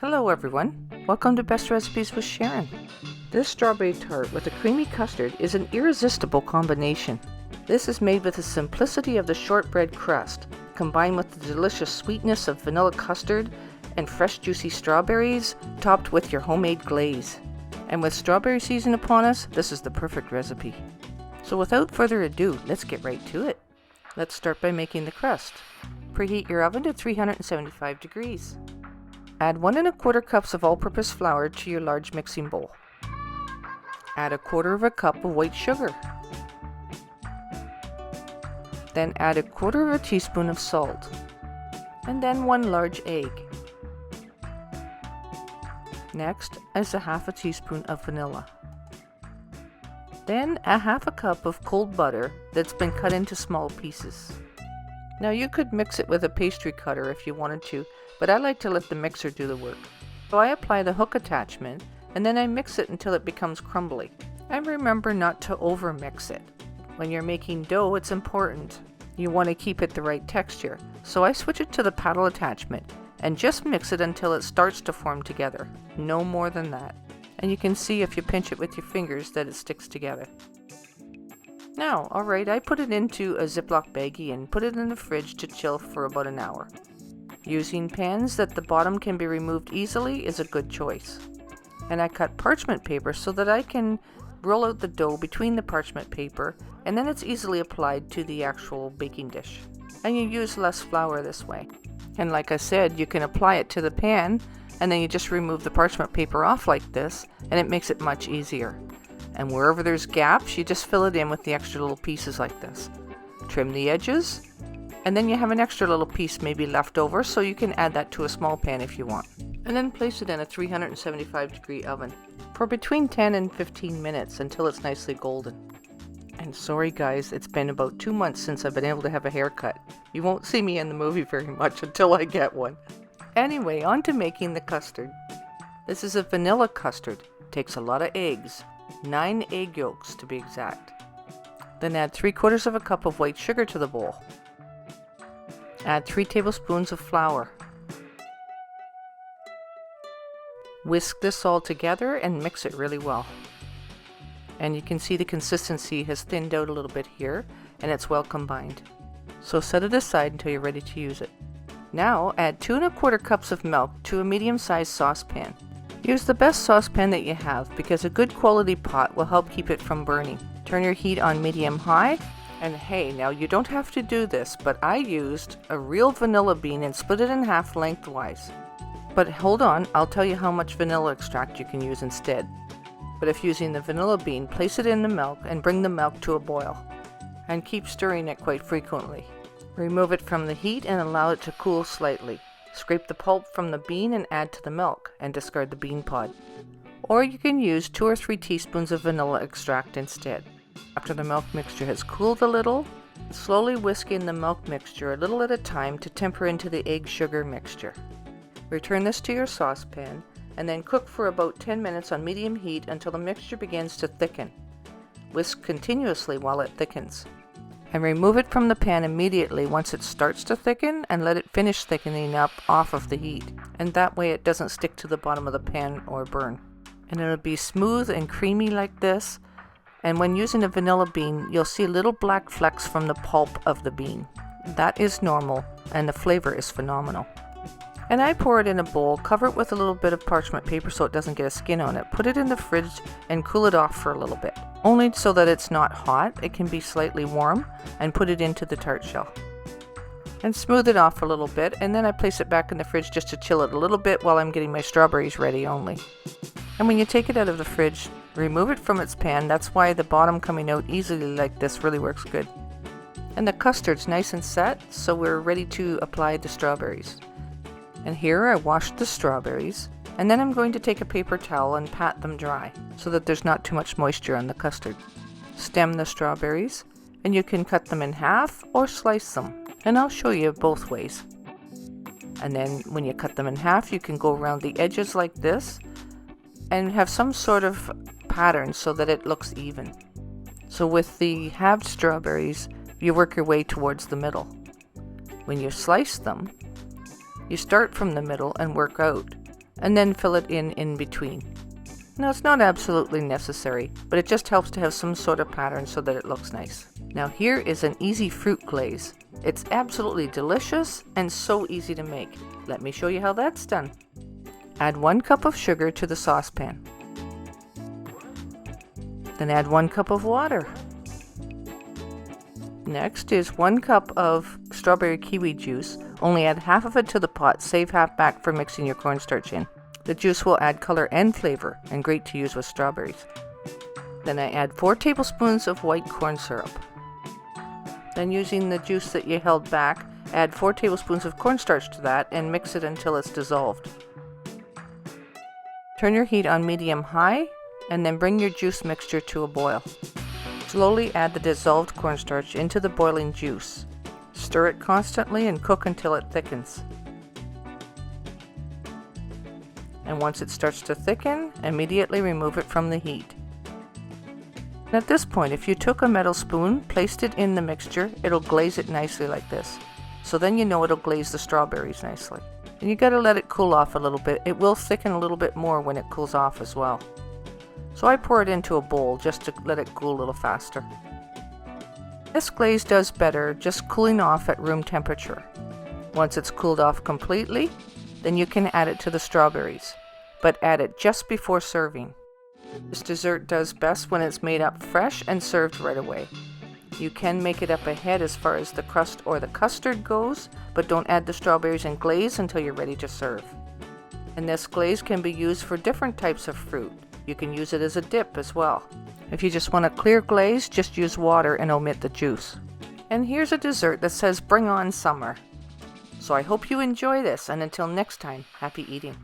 Hello everyone, welcome to Best Recipes with Sharon. This strawberry tart with a creamy custard is an irresistible combination. This is made with the simplicity of the shortbread crust, combined with the delicious sweetness of vanilla custard and fresh juicy strawberries, topped with your homemade glaze. And with strawberry season upon us, this is the perfect recipe. So without further ado, let's get right to it. Let's start by making the crust. Preheat your oven to 375 degrees. Add 1 1/4 cups of all-purpose flour to your large mixing bowl. Add 1/4 cup of white sugar. Then add 1/4 teaspoon of salt. And then 1 large egg. Next is 1/2 teaspoon of vanilla. Then 1/2 cup of cold butter that's been cut into small pieces. Now you could mix it with a pastry cutter if you wanted to, but I like to let the mixer do the work. So I apply the hook attachment and then I mix it until it becomes crumbly. And remember not to over mix it. When you're making dough, it's important. You want to keep it the right texture. So I switch it to the paddle attachment and just mix it until it starts to form together. No more than that. And you can see if you pinch it with your fingers that it sticks together. Now, alright, I put it into a Ziploc baggie and put it in the fridge to chill for about an hour. Using pans that the bottom can be removed easily is a good choice. And I cut parchment paper so that I can roll out the dough between the parchment paper, and then it's easily applied to the actual baking dish. And you use less flour this way. And like I said, you can apply it to the pan, and then you just remove the parchment paper off like this, and it makes it much easier. And wherever there's gaps, you just fill it in with the extra little pieces like this. Trim the edges, and then you have an extra little piece maybe left over, so you can add that to a small pan if you want. And then place it in a 375 degree oven for between 10 and 15 minutes until it's nicely golden. And sorry guys, it's been about 2 months since I've been able to have a haircut. You won't see me in the movie very much until I get one. Anyway, on to making the custard. This is a vanilla custard. It takes a lot of eggs. 9 egg yolks to be exact. Then add 3/4 cup of white sugar to the bowl. Add 3 tablespoons of flour. Whisk this all together and mix it really well. And you can see the consistency has thinned out a little bit here, and it's well combined. So set it aside until you're ready to use it. Now add 2 1/4 cups of milk to a medium-sized saucepan. Use the best saucepan that you have because a good quality pot will help keep it from burning. Turn your heat on medium-high, and hey, now you don't have to do this, but I used a real vanilla bean and split it in half lengthwise. But hold on, I'll tell you how much vanilla extract you can use instead. But if using the vanilla bean, place it in the milk and bring the milk to a boil. And keep stirring it quite frequently. Remove it from the heat and allow it to cool slightly. Scrape the pulp from the bean and add to the milk, and discard the bean pod. Or you can use 2 or 3 teaspoons of vanilla extract instead. After the milk mixture has cooled a little, slowly whisk in the milk mixture a little at a time to temper into the egg sugar mixture. Return this to your saucepan, and then cook for about 10 minutes on medium heat until the mixture begins to thicken. Whisk continuously while it thickens. And remove it from the pan immediately once it starts to thicken, and let it finish thickening up off of the heat. And that way it doesn't stick to the bottom of the pan or burn. And it'll be smooth and creamy like this. And when using a vanilla bean, you'll see little black flecks from the pulp of the bean. That is normal, and the flavor is phenomenal. And I pour it in a bowl, cover it with a little bit of parchment paper so it doesn't get a skin on it. Put it in the fridge and cool it off for a little bit. Only so that it's not hot, it can be slightly warm, and put it into the tart shell. And smooth it off a little bit, and then I place it back in the fridge just to chill it a little bit while I'm getting my strawberries ready only. And when you take it out of the fridge, remove it from its pan. That's why the bottom coming out easily like this really works good. And the custard's nice and set, so we're ready to apply the strawberries. And here I washed the strawberries, and then I'm going to take a paper towel and pat them dry so that there's not too much moisture on the custard. Stem the strawberries, and you can cut them in half or slice them, and I'll show you both ways. And then when you cut them in half, you can go around the edges like this and have some sort of pattern so that it looks even. So with the halved strawberries, you work your way towards the middle. When you slice them, you start from the middle and work out. and then fill it in between. Now, it's not absolutely necessary, but it just helps to have some sort of pattern so that it looks nice. Now here is an easy fruit glaze. It's absolutely delicious and so easy to make. Let me show you how that's done. Add 1 cup of sugar to the saucepan. Then add 1 cup of water. Next is 1 cup of strawberry kiwi juice. Only add half of it to the pot, save half back for mixing your cornstarch in. The juice will add color and flavor, and great to use with strawberries. Then I add 4 tablespoons of white corn syrup. Then using the juice that you held back, add 4 tablespoons of cornstarch to that and mix it until it's dissolved. Turn your heat on medium-high and then bring your juice mixture to a boil. Slowly add the dissolved cornstarch into the boiling juice. Stir it constantly and cook until it thickens. And once it starts to thicken, immediately remove it from the heat. At this point, if you took a metal spoon, placed it in the mixture, it'll glaze it nicely like this. So then you know it'll glaze the strawberries nicely. And you gotta let it cool off a little bit. It will thicken a little bit more when it cools off as well. So I pour it into a bowl just to let it cool a little faster. This glaze does better just cooling off at room temperature. Once it's cooled off completely, then you can add it to the strawberries, but add it just before serving. This dessert does best when it's made up fresh and served right away. You can make it up ahead as far as the crust or the custard goes, but don't add the strawberries and glaze until you're ready to serve. And this glaze can be used for different types of fruit. You can use it as a dip as well. If you just want a clear glaze, just use water and omit the juice. And here's a dessert that says bring on summer. So I hope you enjoy this, and until next time, happy eating.